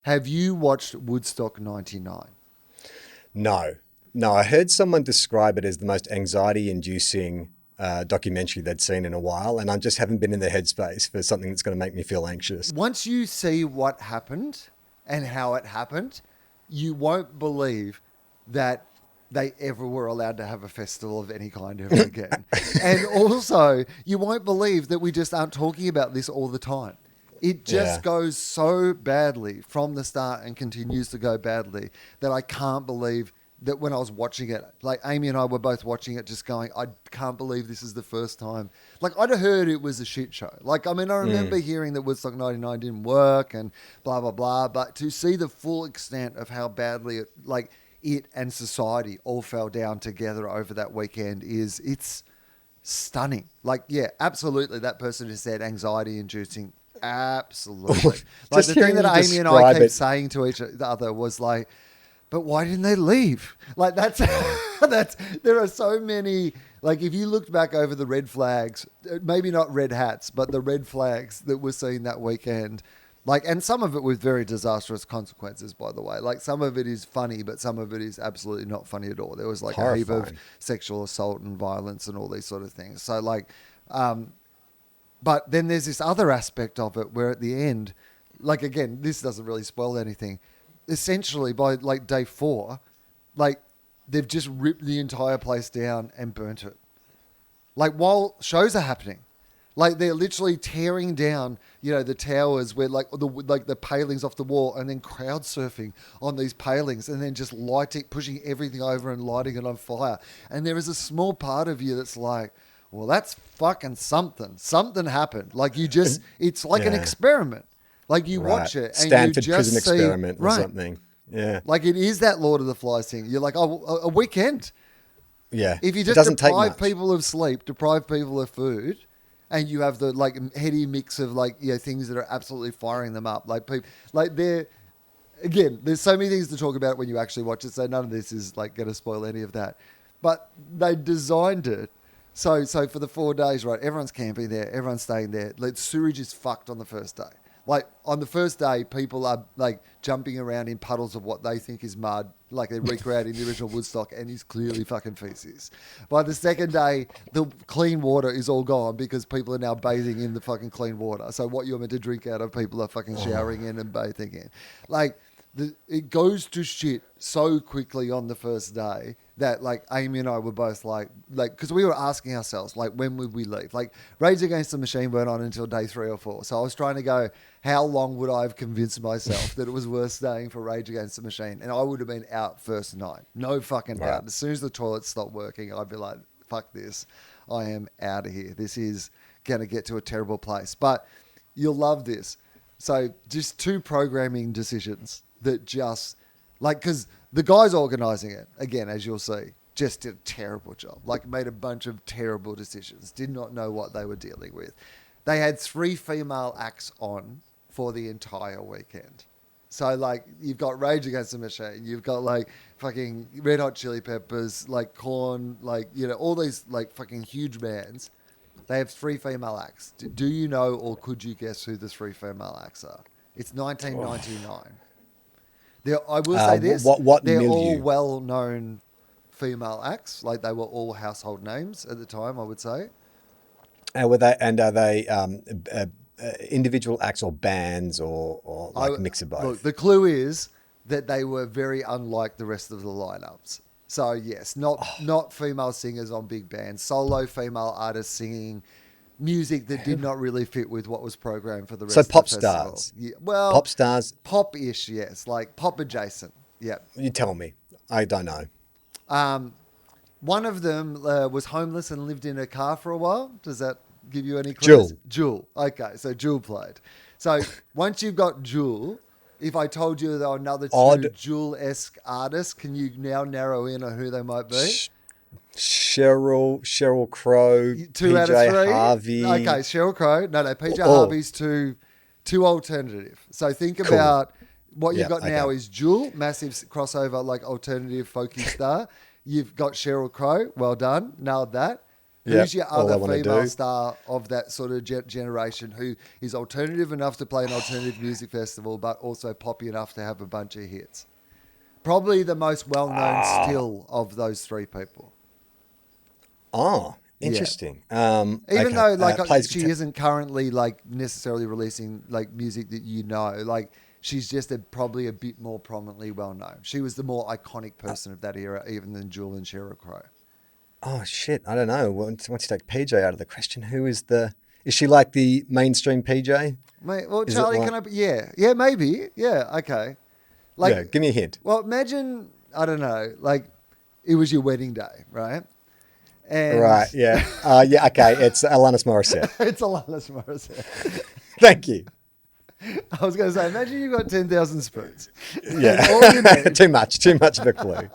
Have you watched Woodstock 99? No, no. I heard someone describe it as the most anxiety-inducing documentary they'd seen in a while, and I just haven't been in the headspace for something that's going to make me feel anxious. Once you see what happened and how it happened, you won't believe that they ever were allowed to have a festival of any kind ever again. And also, you won't believe that we just aren't talking about this all the time. It just Yeah. goes so badly from the start and continues to go badly that I can't believe that when I was watching it, like Amy and I were both watching it, just going, I can't believe this is the first time. Like, I'd heard it was a shit show. Like, I mean, I remember Mm. hearing that Woodstock 99 didn't work and blah, blah, blah. But to see the full extent of how badly it, like, it and society all fell down together over that weekend it's stunning. Like, yeah, absolutely. That person just said anxiety inducing. Absolutely. Like, Just the thing hearing that you Amy and I describe kept it. saying to each other was like, but why didn't they leave? Like, that's that's there are so many. Like, if you looked back over the red flags, maybe not red hats, but the red flags that were seen that weekend, like, and some of it with very disastrous consequences, by the way. Like, some of it is funny, but some of it is absolutely not funny at all. There was like a heap of Horrifying. sexual assault and violence and all these sort of things. So, like, but then there's this other aspect of it where at the end, like, again, this doesn't really spoil anything. Essentially, by like day four, like, they've just ripped the entire place down and burnt it. Like, while shows are happening, like, they're literally tearing down, the towers where like the palings off the wall, and then crowd surfing on these palings, and then just lighting, pushing everything over and lighting it on fire. And there is a small part of you that's like, well, that's fucking something. Something happened. Like, it's like an Yeah. experiment. Like, you Right. watch it and you Stanford prison just see, experiment or right. something. Yeah. Like, it is that Lord of the Flies thing. You're like, oh, a weekend. Yeah. If you It just doesn't take deprive much. people of sleep, deprive people of food, and you have the like heady mix of like things that are absolutely firing them up, like people, like they're again. There's so many things to talk about when you actually watch it, so none of this is like going to spoil any of that. But they designed it so for the 4 days, right? Everyone's camping there, everyone's staying there. Like, sewage is fucked on the first day. Like, on the first day, people are like jumping around in puddles of what they think is mud, like they're recreating the original Woodstock, and is clearly fucking feces. By the second day, the clean water is all gone because people are now bathing in the fucking clean water. So what you're meant to drink out of, people are fucking showering in and bathing in. Like, it goes to shit so quickly on the first day that, like, Amy and I were both like, because we were asking ourselves, like, when would we leave? Like, Rage Against the Machine weren't on until day 3 or 4. So I was trying to go, how long would I have convinced myself that it was worth staying for Rage Against the Machine? And I would have been out first night. No fucking Right. doubt. As soon as the toilets stopped working, I'd be like, fuck this. I am out of here. This is going to get to a terrible place. But you'll love this. So just two programming decisions that just, like, because the guys organizing it, again, as you'll see, just did a terrible job. Like, made a bunch of terrible decisions. Did not know what they were dealing with. They had 3 female acts on for the entire weekend. So, like, you've got Rage Against the Machine, you've got like fucking Red Hot Chili Peppers, like Korn, like, all these like fucking huge bands. They have 3 female acts. Do you know, or could you guess who the 3 female acts are? It's Oh. 1999. I will say this: What they're all milieu? well-known female acts. Like, they were all household names at the time, I would say. Are they individual acts or bands or I like mix of Look. both? The clue is that they were very unlike the rest of the lineups. So yes, not female singers on big bands, solo female artists singing music that did not really fit with what was programmed for the So rest of pop the festival. stars, Yeah, pop well, stars. pop-ish, yes, like pop adjacent. Yeah. You tell me. I don't know. Um, One of them was homeless and lived in a car for a while. Does that give you any clues? Jewel. Jewel. Okay, so Jewel played. So once you've got Jewel, if I told you there were another two Odd. Jewel-esque artists, can you now narrow in on who they might be? Sh- Cheryl Crow, 2 out of PJ 3. Harvey. Okay, Sheryl Crow. No, PJ Oh, Harvey's too alternative. So think cool. about what you've Yeah. got now Okay. is Jewel, massive crossover, like alternative folky star. You've got Sheryl Crow. Well done, nailed that. Who's your all I other wanna female do. star of that sort of generation who is alternative enough to play an alternative music festival, but also poppy enough to have a bunch of hits? Probably the most well-known still of those three people. Oh, Yeah. interesting. Even Okay. though like Plays she isn't currently like necessarily releasing like music that you know, like she's just probably a bit more prominently well known. She was the more iconic person of that era, even than Jewel and Sheryl Crow. Oh shit, I don't know. Once you take PJ out of the question, who is the? Is she like the mainstream PJ? Mate, well, Is it Charlie, like? can I? Yeah, maybe. Yeah, okay. Like, Yeah, give me a hint. well, imagine I don't know, like it was your wedding day, right? And Right, yeah. Yeah, okay. It's Alanis Morissette. it's Alanis Morissette. Thank you. I was going to say, imagine you got 10,000 spoons. Yeah. And all you need. Too much of a clue.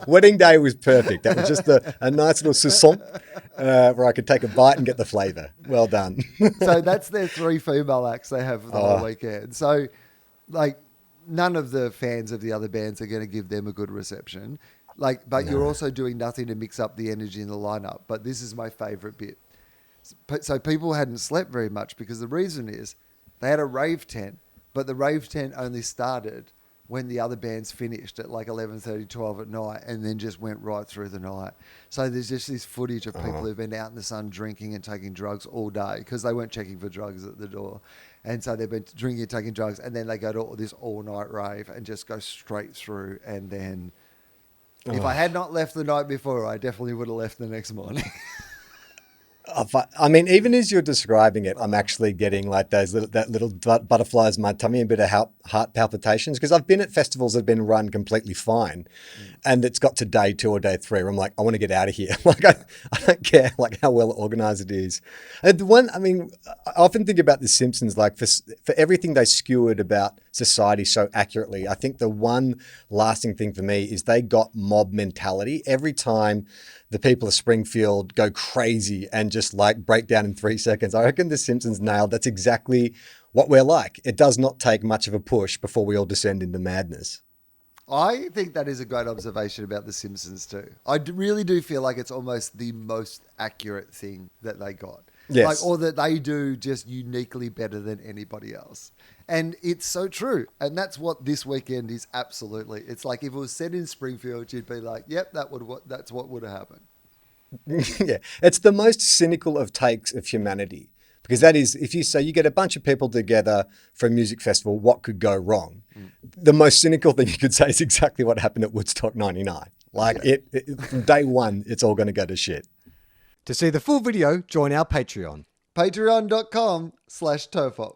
Wedding day was perfect. That was just a nice little soupçon where I could take a bite and get the flavour. Well done. So that's their three female acts they have for the whole weekend. So, like, none of the fans of the other bands are going to give them a good reception. Like, but you're also doing nothing to mix up the energy in the lineup. But this is my favourite bit. So people hadn't slept very much because the reason is they had a rave tent, but the rave tent only started when the other bands finished at like 11:30, 12 at night, and then just went right through the night. So there's just this footage of people who've been out in the sun drinking and taking drugs all day because they weren't checking for drugs at the door. And so they've been drinking and taking drugs, and then they go to this all-night rave and just go straight through. And then if I had not left the night before, I definitely would have left the next morning. I mean, even as you're describing it, I'm actually getting like that little butterflies in my tummy, a bit of heart palpitations, because I've been at festivals that have been run completely fine, and it's got to day 2 or day 3 where I'm like, I want to get out of here. Like I don't care like how well organized it is. And I often think about The Simpsons, like for everything they skewered about society so accurately. I think the one lasting thing for me is they got mob mentality every time. The people of Springfield go crazy and just like break down in 3 seconds. I reckon The Simpsons nailed that's exactly what we're like. It does not take much of a push before we all descend into madness. I think that is a great observation about The Simpsons too. Really do feel like it's almost the most accurate thing that they got. Yes. Like, or that they do just uniquely better than anybody else. And it's so true. And that's what this weekend is absolutely. It's like if it was set in Springfield, you'd be like, yep, that's what would have happened. Yeah. It's the most cynical of takes of humanity. Because that is, if you say you get a bunch of people together for a music festival, what could go wrong? The most cynical thing you could say is exactly what happened at Woodstock 99. Like from day one, it's all going to go to shit. To see the full video, join our Patreon. Patreon.com/TOFOP.